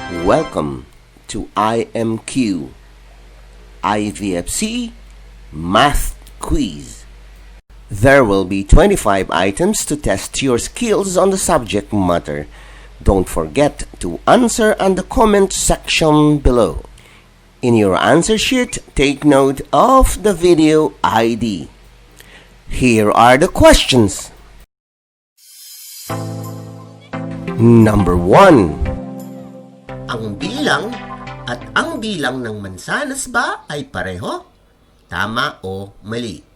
Welcome to IMQ IVFC Math Quiz. There will be 25 items to test your skills on the subject matter. Don't forget to answer on the comment section below. In your answer sheet, take note of the video ID. Here are the questions. Number 1. Ang bilang at ang bilang ng mansanas ba ay pareho? Tama o mali?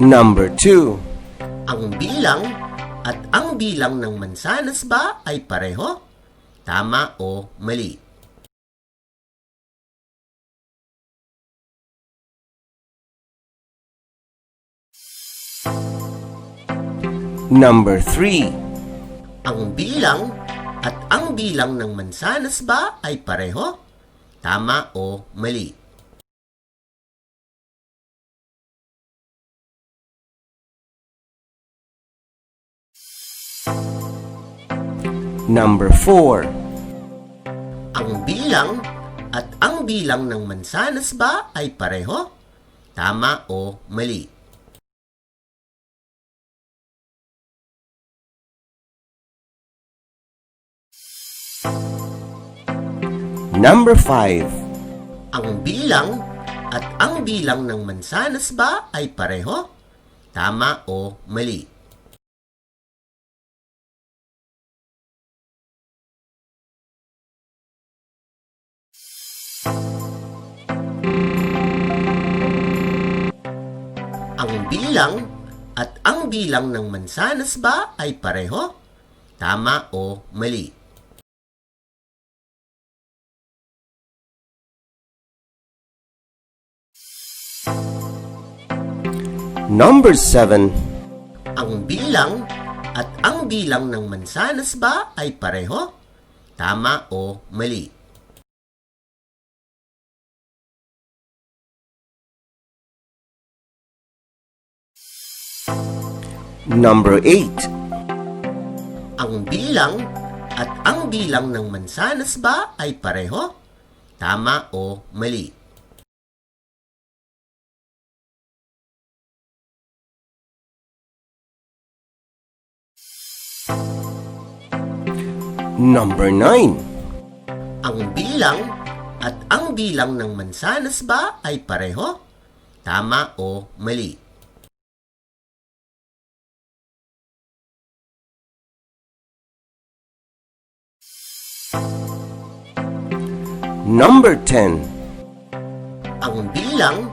Number 2. Ang bilang at ang bilang ng mansanas ba ay pareho? Tama o mali? Number 3. Ang bilang at ang bilang ng mansanas ba ay pareho? Tama o mali? Number 4. Ang bilang at ang bilang ng mansanas ba ay pareho? Tama o mali? Number 5. Ang bilang at ang bilang ng mansanas ba ay pareho? Tama o mali? Ang bilang at ang bilang ng mansanas ba ay pareho? Tama o mali? Number 7. Ang bilang at ang bilang ng mansanas ba ay pareho? Tama o mali? Number 8. Ang bilang at ang bilang ng mansanas ba ay pareho? Tama o mali? Number 9. Ang bilang at ang bilang ng mansanas ba ay pareho? Tama o mali? Number 10. Ang bilang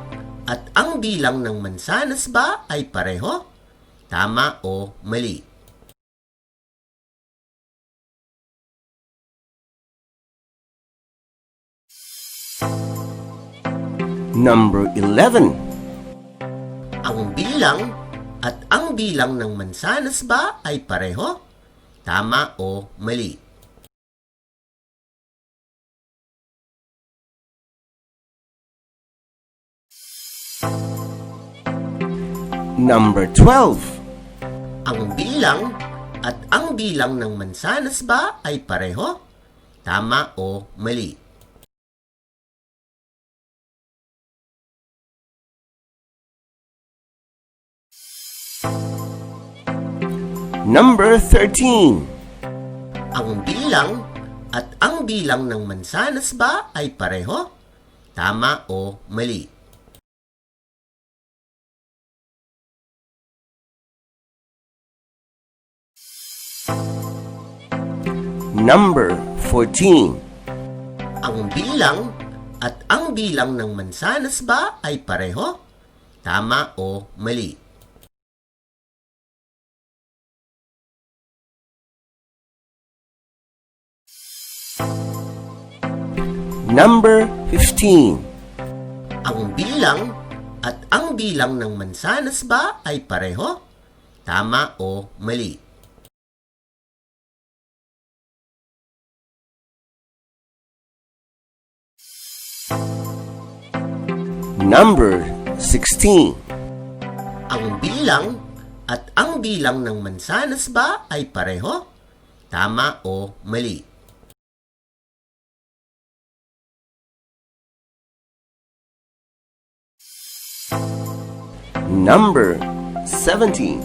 at ang bilang ng mansanas ba ay pareho? Tama o mali? Number 11. Ang bilang at ang bilang ng mansanas ba ay pareho? Tama o mali? Number 12. Ang bilang at ang bilang ng mansanas ba ay pareho? Tama o mali? Number 13. Ang bilang at ang bilang ng mansanas ba ay pareho? Tama o mali? Number 14. Ang bilang at ang bilang ng mansanas ba ay pareho? Tama o mali? Number 15. Ang bilang at ang bilang ng mansanas ba ay pareho? Tama o mali? Number 16. Ang bilang at ang bilang ng mansanas ba ay pareho? Tama o mali? Number 17.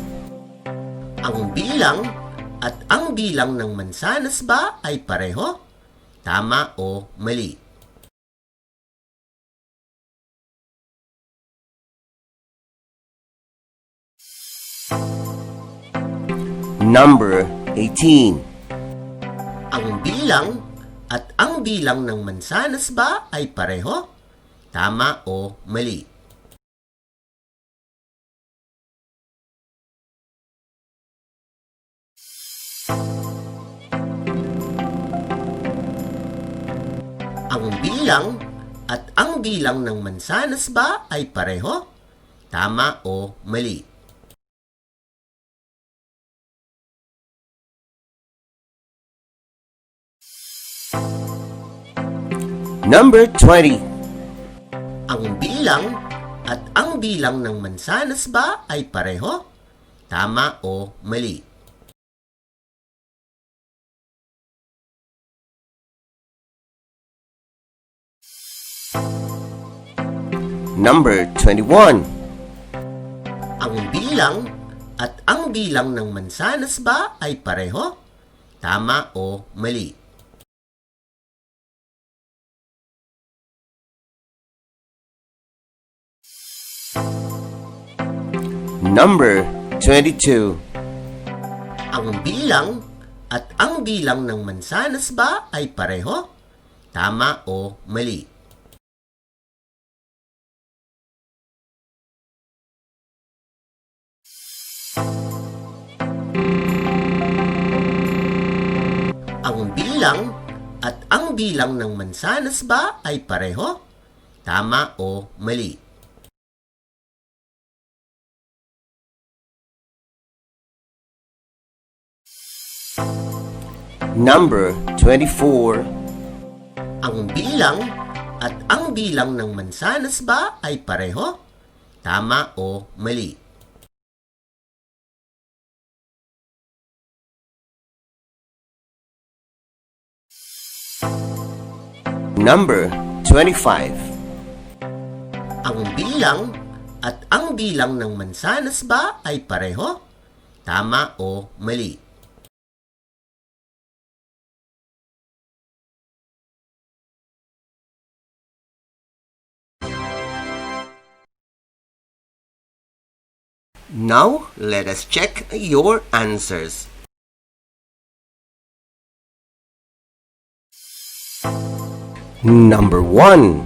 Ang bilang at ang bilang ng mansanas ba ay pareho? Tama o mali? Number 18. Ang bilang at ang bilang ng mansanas ba ay pareho? Tama o mali? Ang bilang at ang bilang ng mansanas ba ay pareho? Tama o mali? Number 20. Ang bilang at ang bilang ng mansanas ba ay pareho? Tama o mali? Number 21. Ang bilang at ang bilang ng mansanas ba ay pareho? Tama o mali? Number 22. Ang bilang at ang bilang ng mansanas ba ay pareho? Tama o mali? Ang bilang at ang bilang ng mansanas ba ay pareho? Tama o mali? Number 24. Ang bilang at ang bilang ng mansanas ba ay pareho? Tama o mali? Number 25. Ang bilang at ang bilang ng mansanas ba ay pareho? Tama o mali? Now, let us check your answers. Number 1.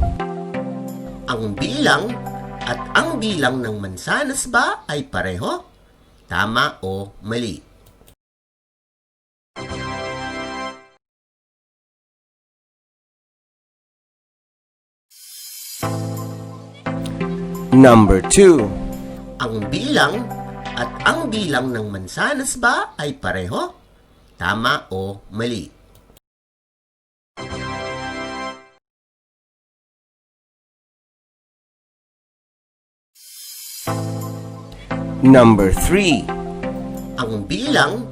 Ang bilang at ang bilang ng mansanas ba ay pareho? Tama o mali? Number 2. Ang bilang at ang bilang ng mansanas ba ay pareho? Tama o mali? Number 3. Ang bilang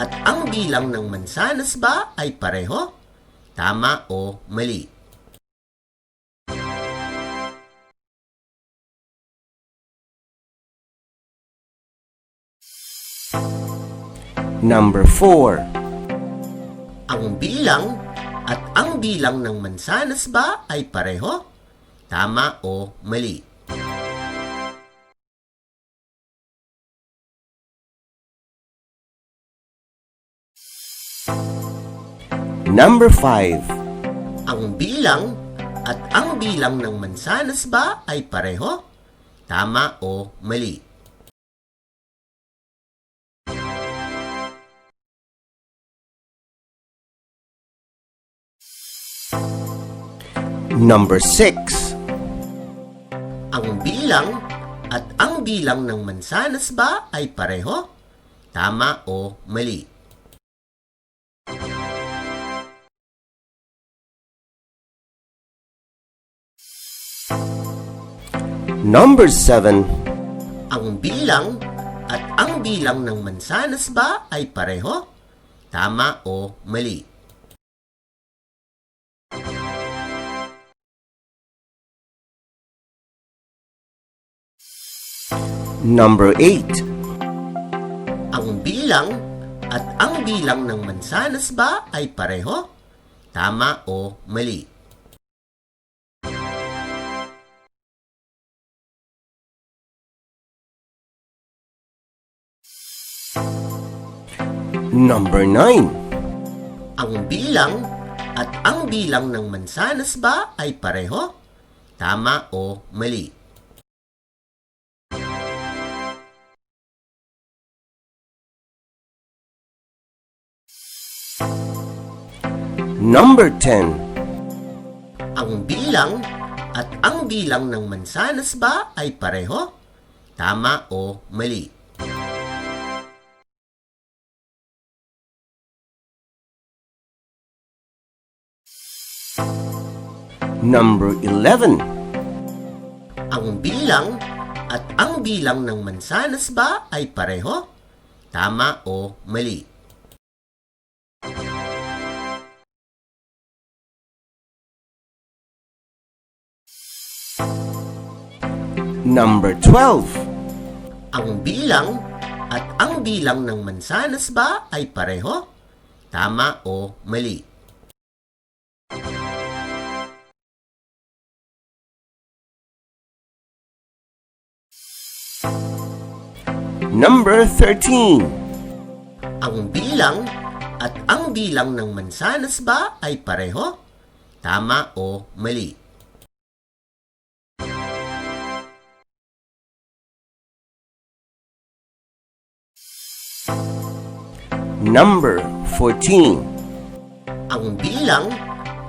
at ang bilang ng mansanas ba ay pareho? Tama o mali? Number 4. Ang bilang at ang bilang ng mansanas ba ay pareho? Tama o mali? Number 5. Ang bilang at ang bilang ng mansanas ba ay pareho? Tama o mali? Number 6. Ang bilang at ang bilang ng mansanas ba ay pareho? Tama o mali? Number 7. Ang bilang at ang bilang ng mansanas ba ay pareho? Tama o mali? Number 8. Ang bilang at ang bilang ng mansanas ba ay pareho? Tama o mali? Number 9. Ang bilang at ang bilang ng mansanas ba ay pareho? Tama o mali? Number 10. Ang bilang at ang bilang ng mansanas ba ay pareho? Tama o mali? Number 11. Ang bilang at ang bilang ng mansanas ba ay pareho? Tama o mali? Number 12. Ang bilang at ang bilang ng mansanas ba ay pareho? Tama o mali? Number 13. Ang bilang at ang bilang ng mansanas ba ay pareho? Tama o mali? Number 14. Ang bilang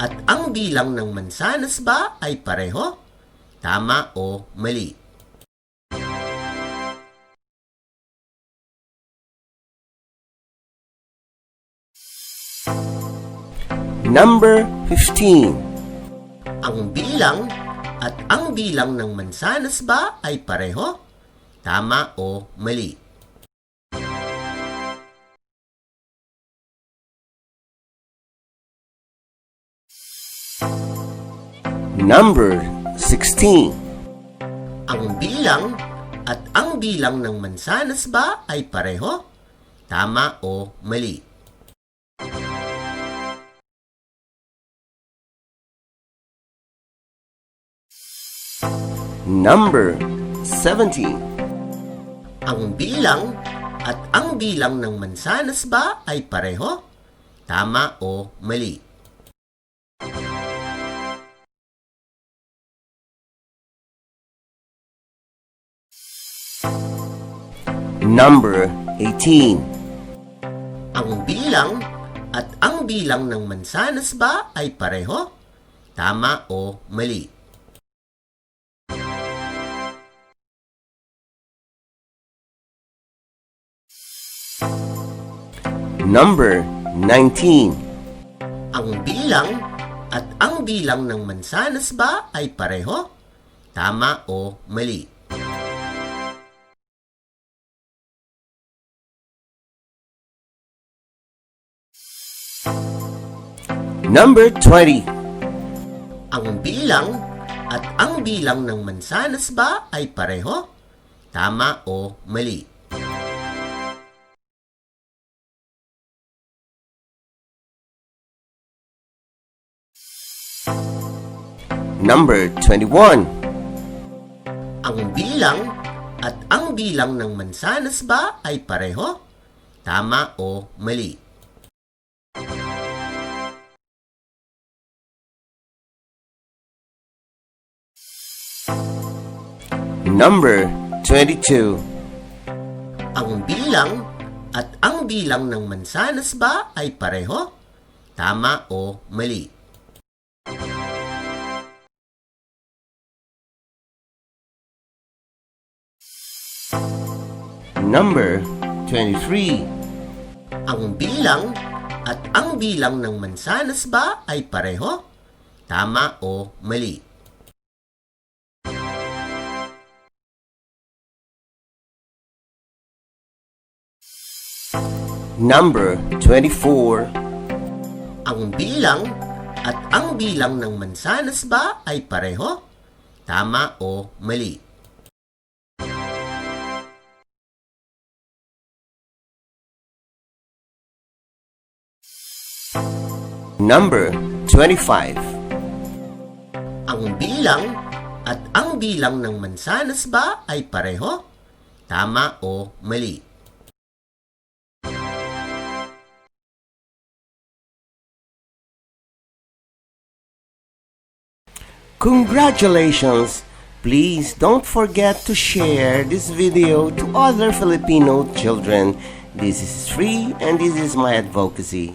at ang bilang ng mansanas ba ay pareho? Tama o mali? Number 15. Ang bilang at ang bilang ng mansanas ba ay pareho? Tama o mali? Number 16. Ang bilang at ang bilang ng mansanas ba ay pareho? Tama o mali? Number 17. Ang bilang at ang bilang ng mansanas ba ay pareho? Tama o mali? Number 18. Ang bilang at ang bilang ng mansanas ba ay pareho? Tama o mali? Number 19. Ang bilang at ang bilang ng mansanas ba ay pareho? Tama o mali? Number 20. Ang bilang at ang bilang ng mansanas ba ay pareho? Tama o mali? Number 21. Ang bilang at ang bilang ng mansanas ba ay pareho? Tama o mali? Number 22. Ang bilang at ang bilang ng mansanas ba ay pareho? Tama o mali? Number 23. Ang bilang at ang bilang ng mansanas ba ay pareho? Tama o mali? Number 24. Ang bilang at ang bilang ng mansanas ba ay pareho? Tama o mali? Number 25. Ang bilang at ang bilang ng mansanas ba ay pareho? Tama o mali? Congratulations! Please don't forget to share this video to other Filipino children. This is free and this is my advocacy.